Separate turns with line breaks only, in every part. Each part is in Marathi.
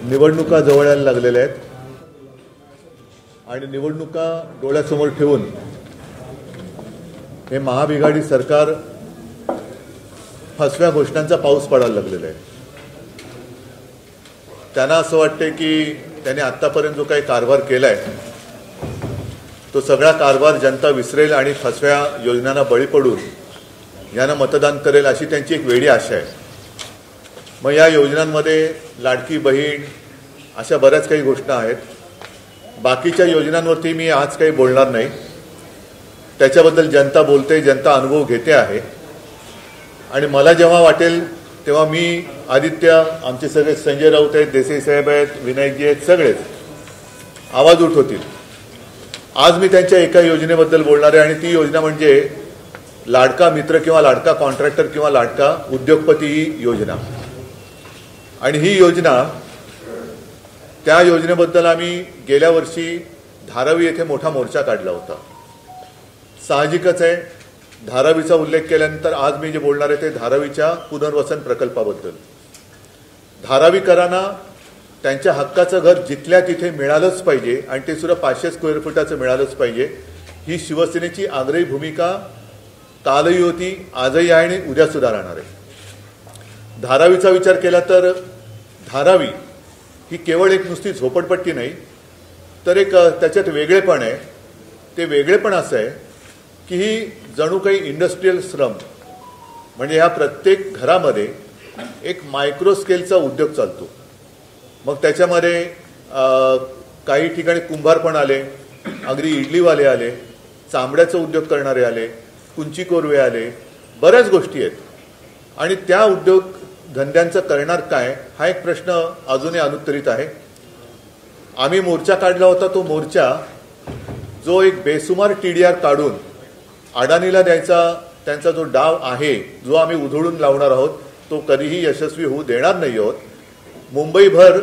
निवडणुका जवळ यायला लागलेल्या आहेत आणि निवडणुका डोळ्यासमोर ठेवून हे महाबिघाडी सरकार फसव्या घोषणांचा पाऊस पडायला लागलेला आहे। त्यांना असं वाटते की त्यांनी आतापर्यंत जो काही कारभार केलाय तो सगळा कारभार जनता विसरेल आणि फसव्या योजनांना बळी पडून यांना मतदान करेल अशी त्यांची एक वेडी आशा आहे। मग या योजनांमध्ये लाडकी बहीण अशा बऱ्याच काही घोषणा आहेत। बाकीच्या योजनांवरती मी आज काही बोलणार नाही, त्याच्याबद्दल जनता बोलते, जनता अनुभव घेते आहे। आणि मला जेव्हा वाटेल तेव्हा मी आदित्य, आमचे सगळे संजय राऊत आहेत, देसाई साहेब आहेत, विनायकजी आहेत, सगळेच आवाज उठवतील। आज मी त्यांच्या एका योजनेबद्दल बोलणार आहे आणि ती योजना म्हणजे लाडका मित्र किंवा लाडका कॉन्ट्रॅक्टर किंवा लाडका उद्योगपती ही योजना। आणि ही योजना, त्या योजनेबद्दल आम्ही गेल्या वर्षी धारावी येथे मोठा मोर्चा काढला होता। साहजिकच आहे, धारावीचा उल्लेख केल्यानंतर आज मी जे बोलणार आहे ते धारावीच्या पुनर्वसन प्रकल्पाबद्दल। धारावीकरांना त्यांच्या हक्काचं घर जिथल्या तिथे मिळालंच पाहिजे आणि ते सुद्धा 500 स्क्वेअर फुटाचं मिळालंच पाहिजे, ही शिवसेनेची आग्रही भूमिका कालही होती, आजही आहे आणि उद्या सुद्धा राहणार आहे। धारावीचा विचार केला तर धारावी ही केवळ एक नुसती झोपडपट्टी नाही, तर एक त्याच्यात वेगळेपण आहे। ते वेगळेपण असं आहे की ही जणू काही इंडस्ट्रियल श्रम, म्हणजे ह्या प्रत्येक घरामध्ये एक मायक्रो स्केलचा उद्योग चालतो। मग त्याच्यामध्ये काही ठिकाणी कुंभार पण आले, अगदी इडलीवाले आले, चांबड्याचा उद्योग करणारे आले, कुंची कोरवे आले, बऱ्याच गोष्टी आहेत। आणि त्या उद्योग धंद्यांचं करणार काय हा एक प्रश्न अजूनही अनुत्तरित आहे। आम्ही मोर्चा काढला होता, तो मोर्चा जो एक बेसुमार TDR काढून अडानीला द्यायचा त्यांचा जो डाव आहे, जो आम्ही उधळून लावणार आहोत, तो कधीही यशस्वी होऊ देणार नाही आहोत। मुंबईभर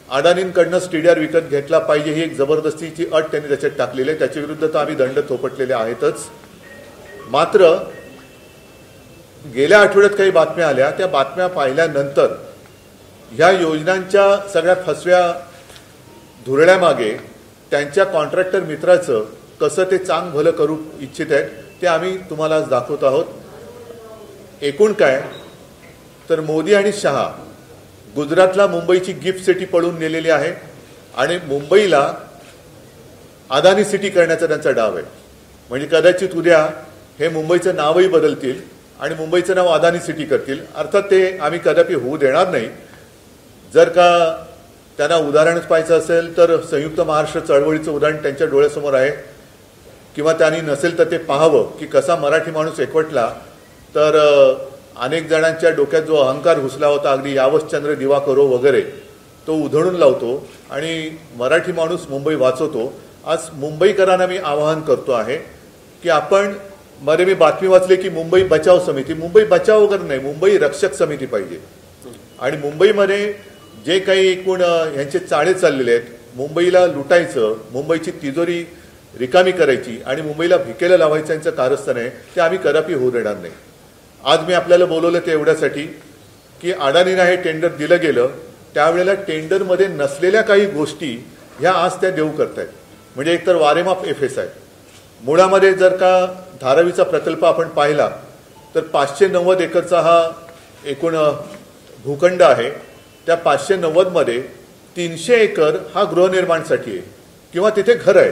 अडानींकडनं TDR विकत घेतला पाहिजे ही एक जबरदस्तीची अट त्यांनी त्याच्यात टाकलेली आहे, त्याच्या विरुद्ध तर आम्ही दंड थोपटलेले आहेतच। मात्र गेल्या आठवड्यात काही बातम्या आल्या, त्या बातम्या पाहिल्यानंतर ह्या योजनांच्या सगळ्या फसव्या धुरळ्यामागे त्यांच्या कॉन्ट्रॅक्टर मित्राचं कसं ते चांग भलं करू इच्छित आहेत ते आम्ही तुम्हाला आज दाखवत आहोत। एकूण काय तर मोदी आणि शहा गुजरातला मुंबईची गिफ्ट सिटी पळून नेलेली आहे आणि मुंबईला अदानी सिटी करण्याचा त्यांचा डाव आहे। म्हणजे कदाचित उद्या हे मुंबईचं नावही बदलतील आणि मुंबईचं नाव अदानी सिटी करतील। अर्थात ते आम्ही कदापि होऊ देणार नाही। जर का त्यांना उदाहरणच पाहायचं असेल तर संयुक्त महाराष्ट्र चळवळीचं उदाहरण त्यांच्या डोळ्यासमोर आहे, किंवा त्यांनी नसेल तर ते पाहावं की कसा मराठी माणूस एकवटला तर अनेक जणांच्या डोक्यात जो अहंकार घुसला होता, अगदी यावश्चंद्र दिवाकरो वगैरे, तो उधळून लावतो आणि मराठी माणूस मुंबई वाचवतो। आज मुंबईकरांना मी आवाहन करतो आहे की आपण, मध्ये मी बातमी वाचली की मुंबई बचाव समिती, मुंबई बचाव वगैरे नाही, मुंबई रक्षक समिती पाहिजे। आणि मुंबईमध्ये जे काही एकूण ह्यांचे चाळे चाललेले आहेत, मुंबईला लुटायचं, मुंबईची तिजोरी रिकामी करायची आणि मुंबईला भिकेला लावायचं यांचं कारस्थान आहे, ते आम्ही कदापि होऊ देणार नाही। आज मी आपल्याला बोलवलं ते एवढ्यासाठी की अडानीला हे टेंडर दिलं गेलं, त्यावेळेला टेंडरमध्ये नसलेल्या काही गोष्टी ह्या आज त्या देऊ करतायत। म्हणजे एकतर वारेमाप FS आहे। मुळामध्ये जर का धारावीचा प्रकल्प आपण पाहिला तर 590 एकरचा हा एकूण भूखंड आहे। त्या 590 मध्ये 300 एकर हा गृहनिर्माणसाठी आहे किंवा तिथे घर आहे।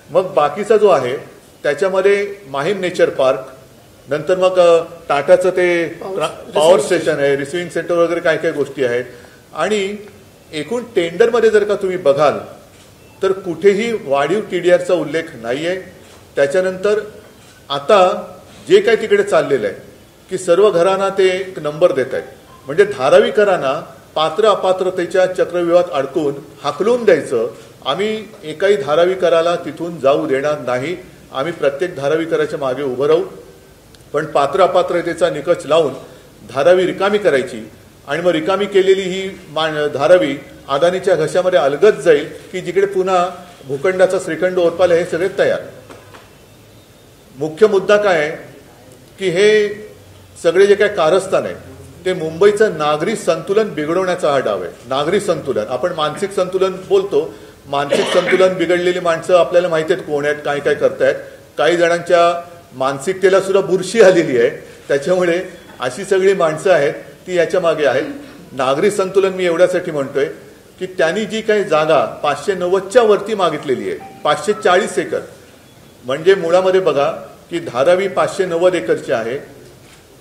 मग बाकीचा जो आहे त्याच्यामध्ये माहीम नेचर पार्क, नंतर मग टाटाचं ते पॉवर स्टेशन आहे, रिसिव्हिंग सेंटर वगैरे काय काय गोष्टी आहेत। आणि एकूण टेंडरमध्ये जर का तुम्ही बघाल तर कुठेही वाढीव TDRचा उल्लेख नाहीये। त्याच्यानंतर आता जे काही तिकडे चाललेलं आहे की सर्व घरांना ते एक नंबर देत आहेत, म्हणजे धारावीकरांना पात्र अपात्रतेच्या चक्रव्यूहात अडकून हाकलून द्यायचं। आम्ही एकाही धारावीकराला तिथून जाऊ देणार नाही। आम्ही प्रत्येक धारावीकराच्या मागे उभं राहू, पण पात्र अपात्रतेचा निकष लावून धारावी रिकामी करायची आणि मग रिकामी केलेली ही धारावी अदानीच्या घशामध्ये अलगद जाईल की जिकडे पुन्हा भूखंडाचा श्रीखंड ओरपाले हे सगळे तयार। मुख्य मुद्दा काय आहे की हे सगळे जे काही कारस्थान आहे ते मुंबईचं नागरी संतुलन बिघडवण्याचा हा डाव आहे. नागरी संतुलन, आपण मानसिक संतुलन बोलतो, मानसिक संतुलन बिघडलेली माणसं आपल्याला माहिती आहेत कोण आहेत, काय काय करतायत. काही जणांच्या मानसिकतेला सुद्धा बुरशी आलेली आहे, त्याच्यामुळे अशी सगळी माणसं आहेत ती याच्या मागे आहेत. नागरी संतुलन मी एवढ्यासाठी म्हणतोय की त्यांनी जी काही जागा 590च्या वरती मागितलेली आहे, 540 एकर, म्हणजे मुळामध्ये बघा की धारावी 590 एकरची आहे.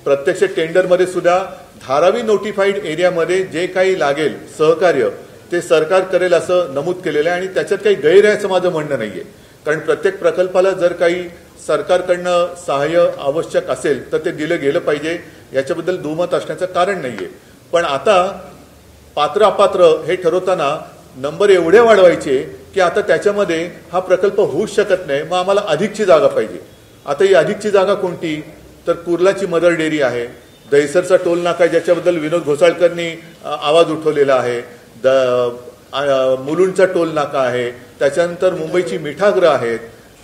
प्रत्यक्ष टेंडरमध्ये सुद्धा धारावी नोटिफाईड एरियामध्ये जे काही लागेल सहकार्य ते सरकार करेल असं नमूद केलेलं आहे. आणि त्याच्यात काही गैर आहे असं माझं म्हणणं नाहीये, कारण प्रत्येक प्रकल्पाला जर काही सरकारकडनं सहाय्य आवश्यक असेल तर ते दिलं गेलं पाहिजे, याच्याबद्दल दुमत असण्याचं कारण नाहीये. पण आता पात्र अपात्र हे ठरवताना नंबर एवढे वाढवायचे की आता त्याच्यामध्ये हा प्रकल्प होऊच शकत नाही, मग आम्हाला अधिकची जागा पाहिजे. आता ही अधिकची जागा कोणती, तर कुर्लाची मदर डेअरी आहे, दहिसरचा टोल नाका ज्याच्याबद्दल विनोद घोसाळकरनी आवाज उठवलेला आहे, मुलुंडचा टोल नाका आहे, त्याच्यानंतर मुंबईची मिठागृह आहेत.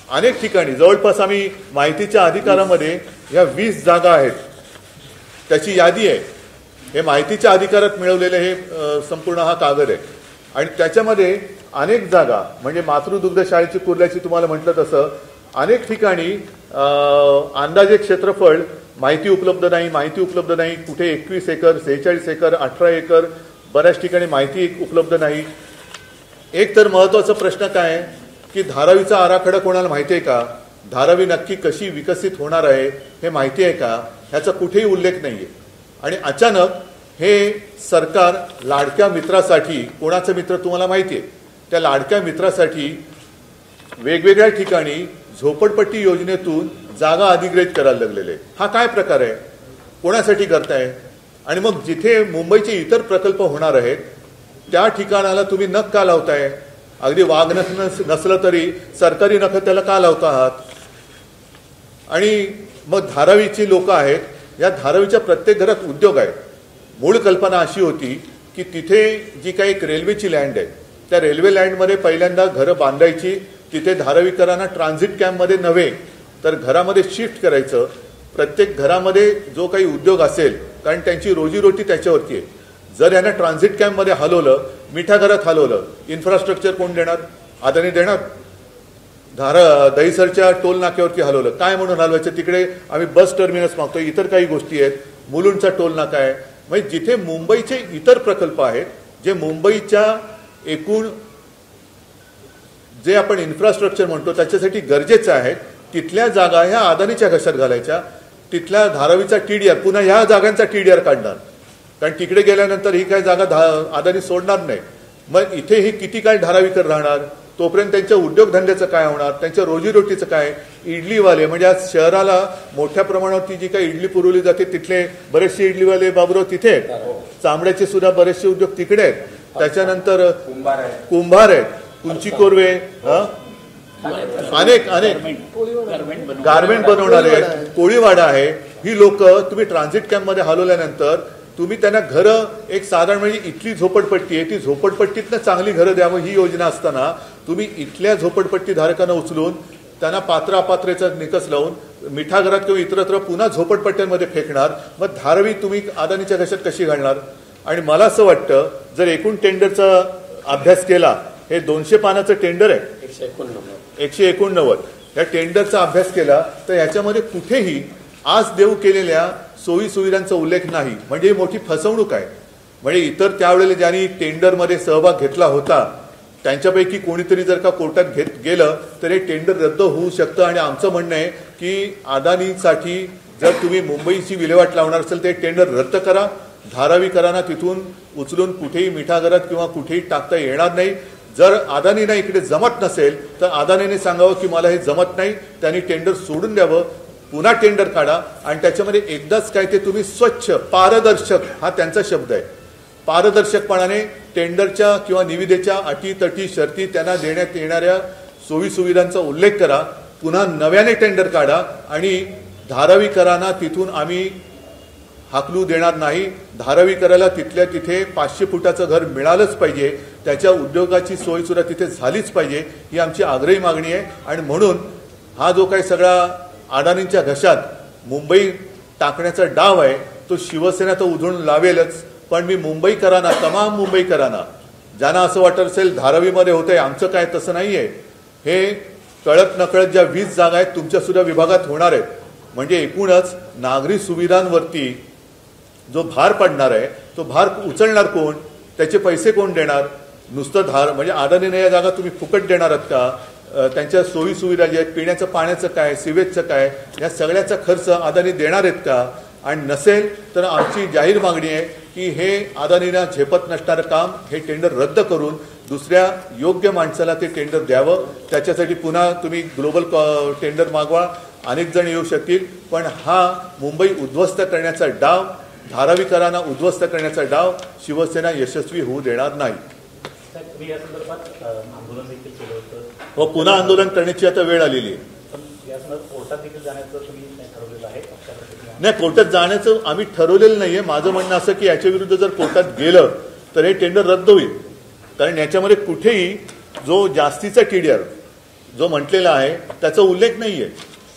अनेक ठिकाणी जवळपास आम्ही माहितीच्या अधिकारामध्ये या 20 जागा आहेत त्याची यादी आहे. हे माहितीच्या अधिकारात मिळवलेले हे संपूर्ण हा कागद आहे. आणि त्याच्यामध्ये अनेक जागा, म्हणजे मातृदुग्ध शाळेची कुर्ल्याची तुम्हाला म्हटलं तसं अनेक ठिकाणी अंदाजे क्षेत्रफळ माहिती उपलब्ध नाही, कुठे 21 एकर, 46 एकर, 18 एकर, बऱ्याच ठिकाणी माहिती उपलब्ध नाही. एक तर महत्वाचा प्रश्न काय आहे की धारावीचा आराखडा कोणाला माहिती आहे का, धारावी नक्की कशी विकसित होणार आहे हे माहिती आहे का, ह्याचा कुठेही उल्लेख नाहीये. आणि अचानक हे सरकार लाडक्या मित्रासाठी, कोणाचा मित्र तुम्हाला माहिती आहे, त्या लाडक्या मित्रासाठी वेगवेगळ्या ठिकाणी झोपडपट्टी योजनेतून जागा अधिग्रहित करायला लागलेले. हा काय प्रकार आहे, कोणासाठी करताय. आणि मग जिथे मुंबईचे इतर प्रकल्प होणार आहेत त्या ठिकाणाला तुम्ही नख का लावताय, अगदी वाघ नख नसलं तरी सरकारी नख त्याला का लावता आहात. आणि मग धारावीची लोक आहेत, या धारावीच्या प्रत्येक घरात उद्योग आहेत. मूळ कल्पना अशी होती की तिथे जी काही एक रेल्वेची लँड आहे त्या रेल्वे लँडमध्ये पहिल्यांदा घरं बांधायची, तिथे धारावीकरांना ट्रान्झिट कॅम्पमध्ये नव्हे तर घरामध्ये शिफ्ट करायचं. प्रत्येक घरामध्ये जो काही उद्योग असेल, कारण त्यांची रोजीरोटी त्याच्यावरती आहे. जर यांना ट्रान्झिट कॅम्पमध्ये हलवलं, मिठागरात हलवलं, इन्फ्रास्ट्रक्चर कोण देणार, अदानी देणार. दहिसरच्या टोल नाक्यावरती हलवलं, काय म्हणून हलवायचं, तिकडे आम्ही बस टर्मिनस मागतोय, इतर काही गोष्टी आहेत, मुलुंडचा टोल नाका आहे. म्हणजे जिथे मुंबईचे इतर प्रकल्प आहेत, जे मुंबईच्या एकूण जे आपण इन्फ्रास्ट्रक्चर म्हणतो त्याच्यासाठी गरजेचं आहे, तिथल्या जागा ह्या अदानीच्या घशात घालायच्या. तिथल्या धारावीचा TDR, पुन्हा ह्या जागांचा TDR काढणार, कारण तिकडे गेल्यानंतर ही काय जागा अदानी सोडणार नाही. मग इथे ही किती काय धारावीकर राहणार, तोपर्यंत त्यांच्या उद्योगधंद्याचं काय होणार, त्यांच्या रोजीरोटीचं काय. इडलीवाले, म्हणजे आज शहराला मोठ्या प्रमाणावरती जी काही इडली पुरवली जाते तिथले बरेचसे इडलीवाले बाबूराव तिथे आहेत, चामड्याचे सुद्धा बरेचसे उद्योग तिकडे आहेत. त्याच्यानंतर कुंभार आहेत, कुंची कोरवे, अनेक गारमेंट बनवणारे आहेत, कोळीवाडा आहे. ही लोक तुम्ही ट्रान्झिट कॅम्पमध्ये हलवल्यानंतर तुम्ही त्यांना घरं, एक साधारण म्हणजे इथली झोपडपट्टी आहे, ती झोपडपट्टीतनं चांगली घरं द्यावं ही योजना असताना तुम्ही इथल्या झोपडपट्टी धारकांना उचलून त्यांना पात्र अपात्रेचा निकष लावून मिठागरात किंवा इतरत्र पुन्हा झोपडपट्ट्यांमध्ये फेकणार. मग धारावी तुम्ही अदानीच्या घशात कशी घालणार. आणि मला असं वाटतं जर एकूण टेंडरचा अभ्यास केला, हे 200 पानाचं टेंडर आहे, 189, या टेंडरचा अभ्यास केला तर याच्यामध्ये कुठेही आज देऊ केलेल्या सोयी सुविधांचा उल्लेख नाही. म्हणजे ही मोठी फसवणूक आहे. म्हणजे इतर त्यावेळेला ज्यांनी टेंडरमध्ये सहभाग घेतला होता त्यांच्यापैकी कोणीतरी जर का कोर्टात गेलं तर हे टेंडर रद्द होऊ शकतं. आणि आमचं म्हणणं आहे की अदानीसाठी जर तुम्ही मुंबईची विल्हेवाट लावणार असेल तर टेंडर रद्द करा. धारावीकरांना तिथून उचलून कुठेही मिठागरात किंवा कुठेही टाकता येणार नाही. जर अदानीला इकडे जमत नसेल तर अदानीने सांगावं की मला हे जमत नाही, त्यांनी टेंडर सोडून द्यावं, पुन्हा टेंडर काढा. आणि त्याच्यामध्ये एकदाच काय ते तुम्ही स्वच्छ, पारदर्शक, हा त्यांचा शब्द आहे, पारदर्शकपणाने टेंडरच्या किंवा निविदेच्या अटी तटी शर्ती त्यांना देण्यात येणाऱ्या सोयी सुविधांचा उल्लेख करा. पुन्हा नव्याने टेंडर काढा. आणि धारावीकरांना तिथून आम्ही हाकलू देणार नाही. धारावीकराला तिथल्या तिथे 500 फुटाचं घर मिळालंच पाहिजे, त्याच्या उद्योगाची सोय सुद्धा तिथे झालीच पाहिजे, ही आमची आग्रही मागणी आहे. आणि म्हणून हा जो काही सगळा अदानींच्या घशात मुंबई टाकण्याचा डाव आहे तो शिवसेना तर उधळून लावेलच, पण मी मुंबईकरांना, तमाम मुंबईकरांना ज्यांना असं वाटत असेल धारावीमध्ये होतंय आमचं काय, तसं नाहीये. हे कळत नकळत ज्या 20 जागा आहेत तुमच्या सुद्धा विभागात होणार आहेत. म्हणजे एकूणच नागरी सुविधांवरती जो भार पडणार आहे तो भार उचलणार कोण, त्याचे पैसे कोण देणार. नुसतं म्हणजे अदानीने या जागा तुम्ही फुकट देणार आहात का. त्यांच्या सोयी सुविधा ज्या आहेत, पिण्याचं पाण्याचं काय, सिवेजचं काय, या सगळ्याचा खर्च अदानी देणार आहेत का. आणि नसेल तर आमची जाहीर मागणी आहे की हे अदानीला झेपत नसणारं काम हे टेंडर रद्द करून दुसऱ्या योग्य माणसाला ते टेंडर द्यावं. त्याच्यासाठी पुन्हा तुम्ही ग्लोबल टेंडर मागवा, अनेक जण येऊ शकतील. पण हा मुंबई उद्ध्वस्त करण्याचा डाव, धारावीकरांना उद्ध्वस्त करण्याचा डाव शिवसेना यशस्वी होऊ देणार नाही. हो, पुन्हा आंदोलन करण्याची आता वेळ आलेली आहे. नाही, कोर्टात जाण्याचं आम्ही ठरवलेलं नाहीये. माझं म्हणणं असं की याच्या विरुद्ध जर कोर्टात गेलं तर हे टेंडर रद्द होईल. कारण याच्यामध्ये कुठेही जो जास्तीचा TDR जो म्हटलेला आहे त्याचा उल्लेख नाहीये.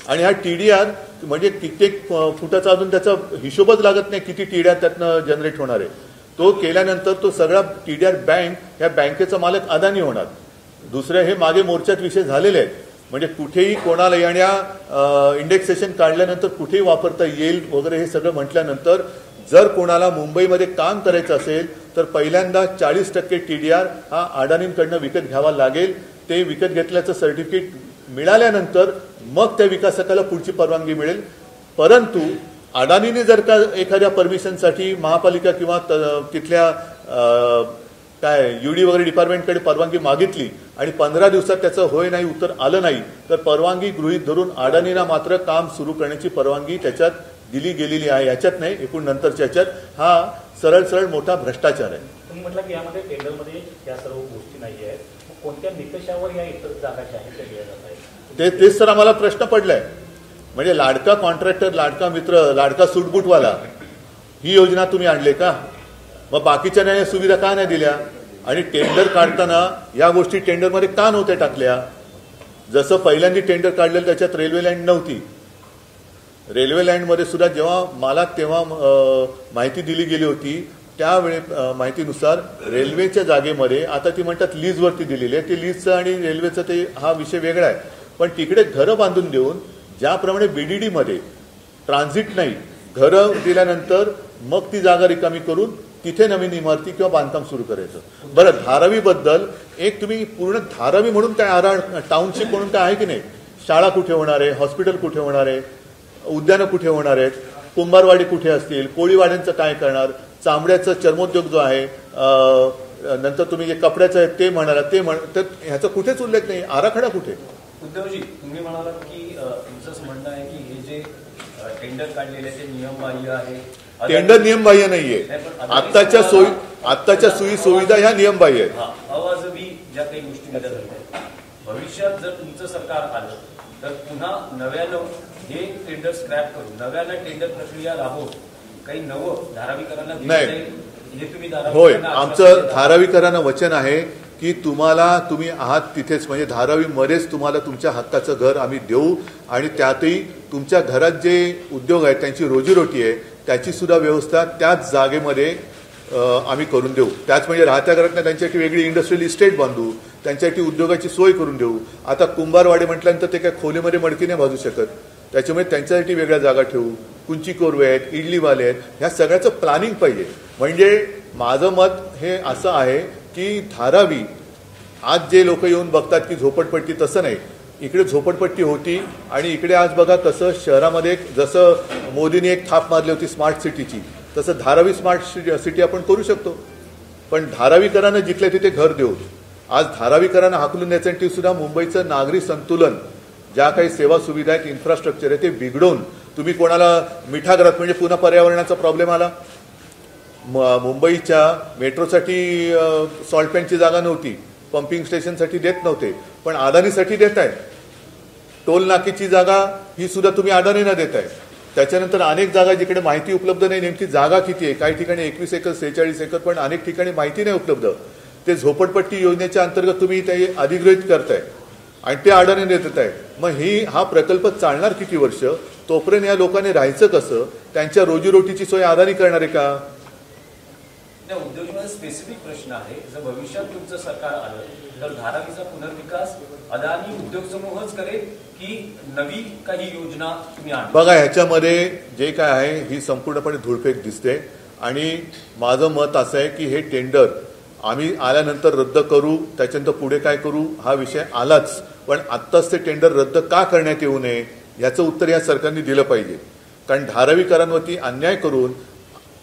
आणि हा TDR म्हणजे कित्येक फुटाचा अजून त्याचा हिशोबच लागत नाही किती TDR त्यातनं जनरेट होणार आहे. तो केल्यानंतर तो सगळा TDR बँक, ह्या बँकेचा मालक अदानी होणार. दुसरं हे मागे मोर्चात विषय झालेले आहेत. म्हणजे कुठेही कोणाला येण्या इंडेक्सेशन काढल्यानंतर कुठेही वापरता येईल वगैरे हे सगळं म्हटल्यानंतर जर कोणाला मुंबईमध्ये काम करायचं असेल तर पहिल्यांदा 40% TDR हा अडाणींकडनं विकत घ्यावा लागेल. ते विकत घेतल्याचं सर्टिफिकेट मिळाल्यानंतर मग त्या विकासकाला पुढची परवानगी मिळेल. परंतु अडाणीने जर का एखाद्या परमिशनसाठी महापालिका किंवा तिथल्या UD वगैरे डिपार्टमेंटकडे परवानगी मागितली आणि 15 दिवसात त्याचं होय नाही उत्तर आलं नाही तर परवानगी गृहीत धरून अडाणीला मात्र काम सुरू करण्याची परवानगी त्याच्यात दिली गेलेली आहे. याच्यात नाही, एकूण नंतरच्या याच्यात हा सरळ सरळ मोठा भ्रष्टाचार आहे.
तुम्ही म्हटलं की यामध्ये टेंडरमध्ये या सर्व गोष्टी नाही आहेत, कोणत्या निकषावर या इतर जागा ज्या आहेत त्या दिल्या जात आहेत
तेच तर आम्हाला प्रश्न पडलाय. म्हणजे लाडका कॉन्ट्रॅक्टर, लाडका मित्र, लाडका सूटबूटवाला ही योजना तुम्ही आणले का. मग बाकीच्या नाही सुविधा का नाही दिल्या. आणि टेंडर काढताना या गोष्टी टेंडरमध्ये का नव्हत्या टाकल्या. जसं पहिल्यांदा टेंडर काढलेलं त्याच्यात रेल्वे लाईन नव्हती. रेल्वे लाईनमध्ये सुद्धा जेव्हा मला तेव्हा माहिती दिली गेली होती त्यावेळी माहितीनुसार रेल्वेच्या जागेमध्ये, आता ती म्हणतात लीजवरती दिलेली आहे, ते लीजचं आणि रेल्वेचं ते हा विषय वेगळा आहे. पण तिकडे घरं बांधून देऊन ज्याप्रमाणे BDD मध्ये ट्रान्झिट नाही, घरं दिल्यानंतर मग ती जागा रिकामी करून तिथे नवीन इमारती किंवा बांधकाम सुरू करायचं. बरं, धारावीबद्दल एक तुम्ही पूर्ण धारावी म्हणून काय टाउनशिप म्हणून काय आहे की नाही. शाळा कुठे होणार आहे, हॉस्पिटल कुठे होणार आहे, उद्यानं कुठे होणार आहेत, कुंभारवाडी कुठे असतील, कोळीवाड्यांचं काय करणार, चामड्याचा चर्मोद्योग जो आहे, नंतर तुम्ही जे कपड्याचं आहे ते म्हणाला ते तर ह्याचा कुठेच उल्लेख नाही. आराखडा कुठे.
उद्धवजी, तुम्ही म्हणालात की तुमचं म्हणणं आहे की हे जे टेंडर काढलेले ते नियमबाह्य आहे.
टेंडर नियमबाह्य नाहीये. आत्ताच्या सोयी सुविधा ह्या नियमबाह्य आहेत.
अवाजवी ज्या काही गोष्टी दिल्या जातात, भविष्यात जर तुमचं सरकार आलं तर पुन्हा नव्यानं हे टेंडर स्क्रॅप करून नव्यानं टेंडर प्रक्रिया राबवून काही नवं धारावीकरांना
नाही.
हे तुम्ही
होय, आमचं धारावीकरांना वचन आहे की तुम्ही आहात तिथेच, म्हणजे धारावीमध्येच तुम्हाला तुमच्या हक्काचं घर आम्ही देऊ. आणि त्यातही तुमच्या घरात जे उद्योग आहेत त्यांची रोजीरोटी आहे त्याची सुद्धा व्यवस्था त्याच जागेमध्ये आम्ही करून देऊ. त्याच म्हणजे राहत्या घरात त्यांच्यासाठी वेगळी इंडस्ट्रियल इस्टेट बांधू, त्यांच्यासाठी उद्योगाची सोय करून देऊ. आता कुंभारवाडी म्हटल्यानंतर ते काय खोलीमध्ये मडकी नाही भाजू शकत, त्याच्यामुळे त्यांच्यासाठी वेगळ्या जागा ठेवू. कुंची कोरवे आहेत, इडलीवाले आहेत, ह्या सगळ्याचं प्लॅनिंग पाहिजे. म्हणजे माझं मत हे असं आहे की धारावी आज जे लोक येऊन बघतात की झोपडपट्टी, तसं नाही. इकडे झोपडपट्टी होती आणि इकडे आज बघा कसं शहरामध्ये जसं मोदींनी एक थाप मारली होती स्मार्ट सिटीची, तसं धारावी स्मार्ट सिटी आपण करू शकतो. पण धारावीकरांना जिथल्या तिथे घर देऊ. आज धारावीकरांना हाकलून द्यायसाठी सुद्धा मुंबईचं नागरी संतुलन, ज्या काही सेवा सुविधा आहेत, इन्फ्रास्ट्रक्चर आहे ते बिघडवून तुम्ही कोणाला मिठागरात, म्हणजे पुन्हा पर्यावरणाचा प्रॉब्लेम आला. मुंबईच्या मेट्रोसाठी सॉल्ट पॅनची जागा नव्हती, पंपिंग स्टेशनसाठी देत नव्हते, पण अदानीसाठी देत आहे. टोल नाकेची जागा ही सुद्धा तुम्ही अदानींना देत आहे. त्याच्यानंतर अनेक जागा जिकडे माहिती उपलब्ध नाही, नेमकी जागा किती आहे, काही ठिकाणी 21 एकर 46 एकर, पण अनेक ठिकाणी माहिती नाही उपलब्ध. ते झोपडपट्टी योजनेच्या अंतर्गत तुम्ही ते अधिग्रहित करताय. आणि ते अडाणीने देत आहे. मग हा प्रकल्प चालणार किती वर्ष? तोपर्यंत या लोकांनी राहायचं कसं? त्यांच्या रोजीरोटीची सोय अदानी करणार आहे का?
उद्योजकांचा स्पेसिफिक प्रश्न आहे. जर भविष्यात तुमचं सरकार आलं तर धारावीचा पुनर्विकास अदानी उद्योग समूहच करेल की नवी काही योजना तुम्ही आणा?
बघा, ह्याच्यामध्ये जे काय आहे ही संपूर्णपणे धुळफेक दिसते. आणि माझं मत असं आहे की हे टेंडर आम्ही आल्यानंतर रद्द करू, त्याच्यानंतर पुढे काय करू हा विषय आलाच. पण आत्ताच ते टेंडर रद्द का करण्यात येऊ नये याचं उत्तर या सरकारने दिलं पाहिजे. कारण धारावीकरांवरती अन्याय करून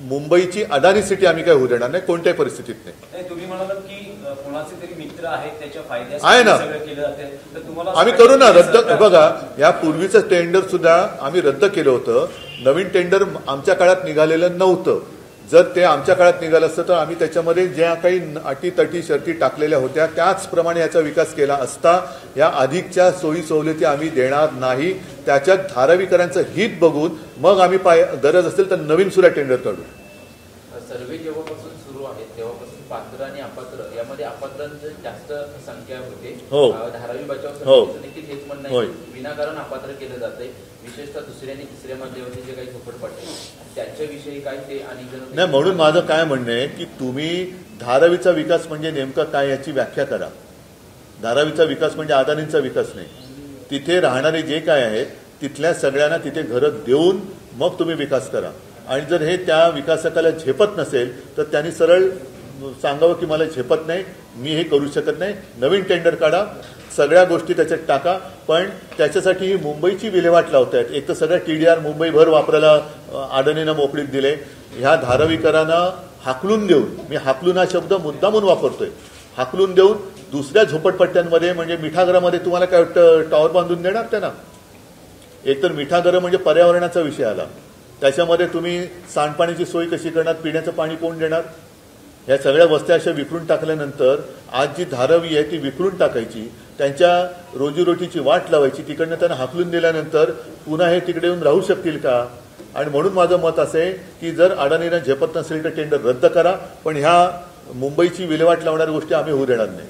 मुंबईची अदानी सिटी आम्ही काय होऊ देणार नाही कोणत्याही परिस्थितीत नाही.
तुम्ही म्हणालात की कोणाचे तरी मित्र आहेत त्याच्या फायद्यासाठी
आहे ना,
सगळं केलं जाते, तर तुम्हाला
आम्ही करू ना रद्द. बघा, या पूर्वीचं टेंडर सुद्धा आम्ही रद्द केलं होतं. नवीन टेंडर आमच्या काळात निघालेलं नव्हतं. जर ते आमच्या काळात निघालं असतं तर आम्ही त्याच्यामध्ये ज्या काही अटी तटी शर्ती टाकलेल्या होत्या त्याचप्रमाणे याचा विकास केला असता. या अधिकच्या सोयी सवलती आम्ही देणार नाही. त्याच्यात धारावीकरांचं हित बघून मग आम्ही गरज असेल तर नवीन सुद्धा टेंडर काढू.
सर्वे जेव्हापासून सुरू आहे तेव्हापासून पात्र आणि अपात्र यामध्ये अपात्रांची जास्त संख्या होते. धारावी बचाव समितीचं देखील हेच म्हणणं आहे की विनाकारण अपात्र केलं जाते. विशेषतः दुसऱ्या आणि तिसऱ्या मध्यवर्ती जे काही झोपडपट्टी त्यांच्याविषयी काय ते आणि
नाही. म्हणून माझं काय म्हणणं आहे की तुम्ही धारावीचा विकास म्हणजे नेमका काय याची व्याख्या करा. धारावीचा विकास म्हणजे अदानींचा विकास नाही. तिथे राहणारे जे काय आहेत तिथल्या सगळ्यांना तिथे घरं देऊन मग तुम्ही विकास करा. आणि जर हे त्या विकासकाला झेपत नसेल तर त्यांनी सरळ सांगावं की मला झेपत नाही, मी हे करू शकत नाही, नवीन टेंडर काढा, सगळ्या गोष्टी त्याच्यात टाका. पण त्याच्यासाठी ही मुंबईची विल्हेवाट लावतायत. एक तर सगळ्या TDR मुंबईभर वापरायला अडाणीनं मोकळीक दिले. ह्या धारावीकरांना हाकलून देऊन, मी हाकलून हा शब्द मुद्दामून वापरतोय, हाकलून देऊन दुसऱ्या झोपडपट्ट्यांमध्ये म्हणजे मिठागरामध्ये तुम्हाला काय वाटतं टॉवर बांधून देणार त्यांना? एकतर मिठागरं म्हणजे पर्यावरणाचा विषय आला. त्याच्यामध्ये तुम्ही सांडपाण्याची सोय कशी करणार? पिण्याचं पाणी कोण देणार? ह्या सगळ्या वस्त्या अशा विखरून टाकल्यानंतर आज जी धारावी आहे ती विखरून टाकायची, त्यांच्या रोजीरोटीची वाट लावायची, तिकडनं त्यांना हाकलून दिल्यानंतर पुन्हा हे तिकडे येऊन राहू शकतील का? आणि म्हणून माझं मत असं आहे की जर अडाणीनं झेपत नसेल तर टेंडर रद्द करा. पण ह्या मुंबईची विल्हेवाट लावणाऱ्या गोष्टी आम्ही होऊ देणार नाही.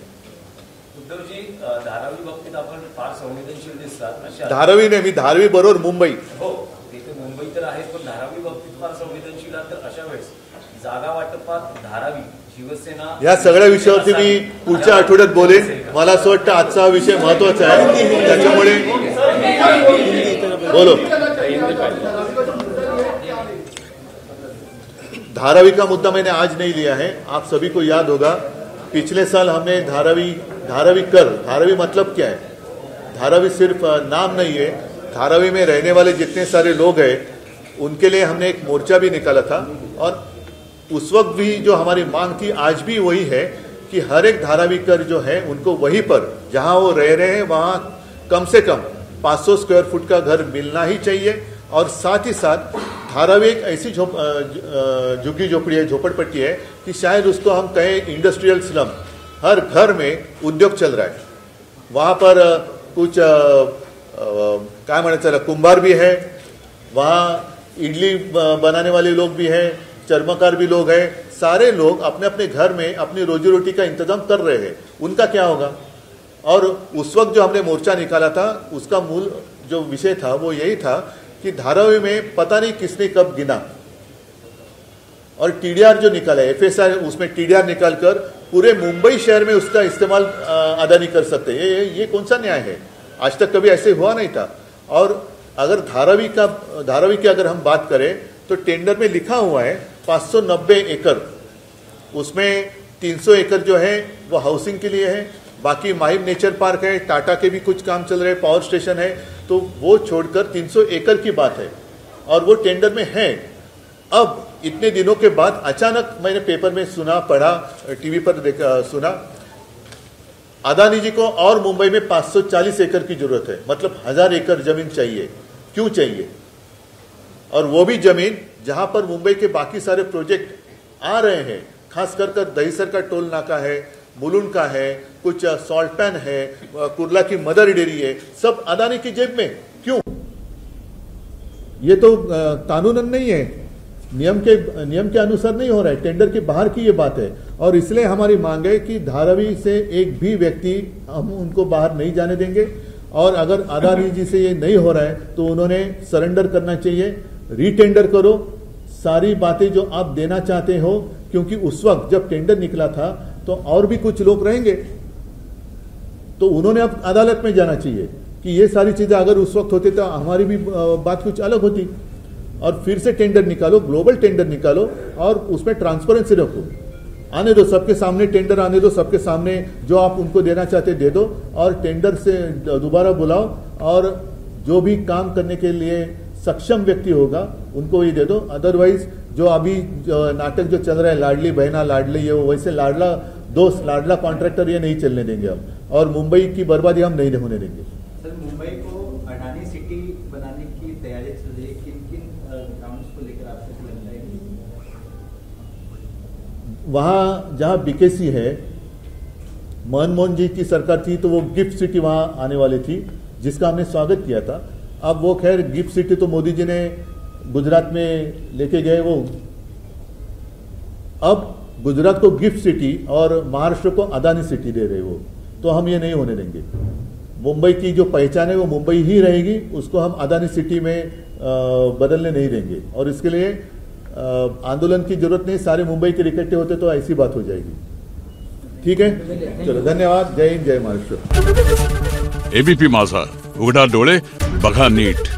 उद्धवजी, धारावी बाबतीत आपण फार संवेदनशील दिसतात.
धारावी नाही, मी धारावी बरोबर मुंबई.
हो, तिथे मुंबई तर आहे, पण धारावी बाबतीत फार संवेदनशील आहात. तर अशा वेळेस जागा वाटपात धारावी शिवसेना
या सगळ्या विषयावरती मी पुढच्या आठवड्यात बोलेन. मला असं वाटतं आजचा विषय महत्वाचा आहे, त्याच्यामुळे बोलो. धारावी का मुद्दा मैंने आज नहीं लिया है. आप सभी को याद होगा पिछले साल हमने धारावी मतलब क्या है? धारावी सिर्फ नाम नहीं है. धारावी में रहने वाले जितने सारे लोग हैं उनके लिए हमने एक मोर्चा भी निकाला था. और उस वक्त भी जो हमारी मांग थी आज भी वही है कि हर एक धारावीकर जो है उनको वहीं पर जहां वो रह रहे हैं वहां कम से कम 500 स्क्वायर फुट का घर मिलना ही चाहिए. और साथ ही साथ धारावी एक ऐसी झुग्गी झोपड़ी है, झोपड़पट्टी है कि शायद उसको हम कहें इंडस्ट्रियल स्लम. हर घर में उद्योग चल रहा है. वहां पर कुछ क्या माने चला कुंभार भी है, वहां इडली बनाने वाले लोग भी हैं, चर्मकार भी लोग हैं. सारे लोग अपने अपने घर में अपनी रोजी रोटी का इंतजाम कर रहे हैं. उनका क्या होगा? और उस वक्त जो हमने मोर्चा निकाला था उसका मूल जो विषय था वो यही था कि धारावी में पता नहीं किसने कब गिना और TDR जो निकाला है FSI उसमें TDR निकालकर पूरे मुंबई शहर में उसका इस्तेमाल अदानी कर सकते हैं. ये कौन सा न्याय है? आज तक कभी ऐसे हुआ नहीं था. और अगर धारावी की अगर हम बात करें तो टेंडर में लिखा हुआ है 590 एकड़, उसमें 300 एकड़ जो है वो हाउसिंग के लिए है. बाकी माहिम नेचर पार्क है, टाटा के भी कुछ काम चल रहे हैं, पावर स्टेशन है, तो वो छोड़कर 300 एकड़ की बात है और वो टेंडर में है. अब इतने दिनों के बाद अचानक मैंने पेपर में सुना, पढ़ा, टीवी पर देखा, सुना अदानी जी को और मुंबई में 540 एकड़ की जरूरत है. मतलब 1000 एकड़ जमीन चाहिए. क्यों चाहिए? और वो भी जमीन जहां पर मुंबई के बाकी सारे प्रोजेक्ट आ रहे हैं, खासकर दहीसर का टोल नाका है, मुलुंड का है, कुछ सॉल्ट पैन है, कुर्ला की मदर डेयरी है, सब अदानी की जेब में. क्यों? ये तो कानूनन नहीं है. नियम के अनुसार नहीं हो रहा है, टेंडर के बाहर की ये बात है। और इसलिए हमारी मांग है कि धारावी से एक भी व्यक्ति हम उनको बाहर नहीं जाने देंगे, और अगर अदानी जी से ये नहीं हो रहा है तो उन्होंने सरेंडर करना चाहिए, रीटेंडर करो, सारी बातें जो आप देना चाहते हो, क्योंकि उस वक्त जब टेंडर निकला था तो और भी कुछ लोग रहेंगे, तो उन्होंने अब अदालत में जाना चाहिए कि ये सारी चीजें अगर उस वक्त होती तो हमारी भी बात कुछ अलग होती। और फिर से टेंडर निकालो, ग्लोबल टेंडर निकालो और उसमें ट्रांसपेरेंसी रखो, आने दो सबके सामने टेंडर, आने दो सबके सामने, जो आप उनको देना चाहते दे दो, और टेंडर से दोबारा बुलाओ, और जो भी काम करने के लिए सक्षम व्यक्ति होगा उनको ही दे दो। अदरवाइज जो अभी नाटक जो चल रहा है, लाडली बहना लाडली, ये वैसे लाडला दोस्त लाडला कॉन्ट्रैक्टर ये नहीं चलने देंगे हम, और मुंबई की बर्बादी हम नहीं होने देंगे।
सर, मुंबई को अडानी सिटी बनाने की तैयारी चल रही है, किन ग्राउंड्स को लेकर आपको लगता है कि
वहां जहां बीकेसी है, मनमोहन जी की सरकार थी तो वो गिफ्ट सिटी वहां आने वाली थी, जिसका हमने स्वागत किया था। अब वो खैर गिफ्ट सिटी तो मोदी जी ने गुजरात में लेके गए, वो अब गुजरात को गिफ्ट सिटी और महाराष्ट्र को अदानी सिटी दे रहे वो, तो हम ये नहीं होने देंगे। मुंबई की जो पहचान है वो मुंबई ही रहेगी, उसको हम अदानी सिटी में बदलने नहीं देंगे, और इसके लिए आंदोलन की जरूरत नहीं, सारे मुंबई के इकट्ठे होते तो ऐसी बात हो जाएगी। ठीक है, चलो धन्यवाद, जय हिंद, जय महाराष्ट्र।
एबीपी माझा, उघडा डोळे बघा नीट।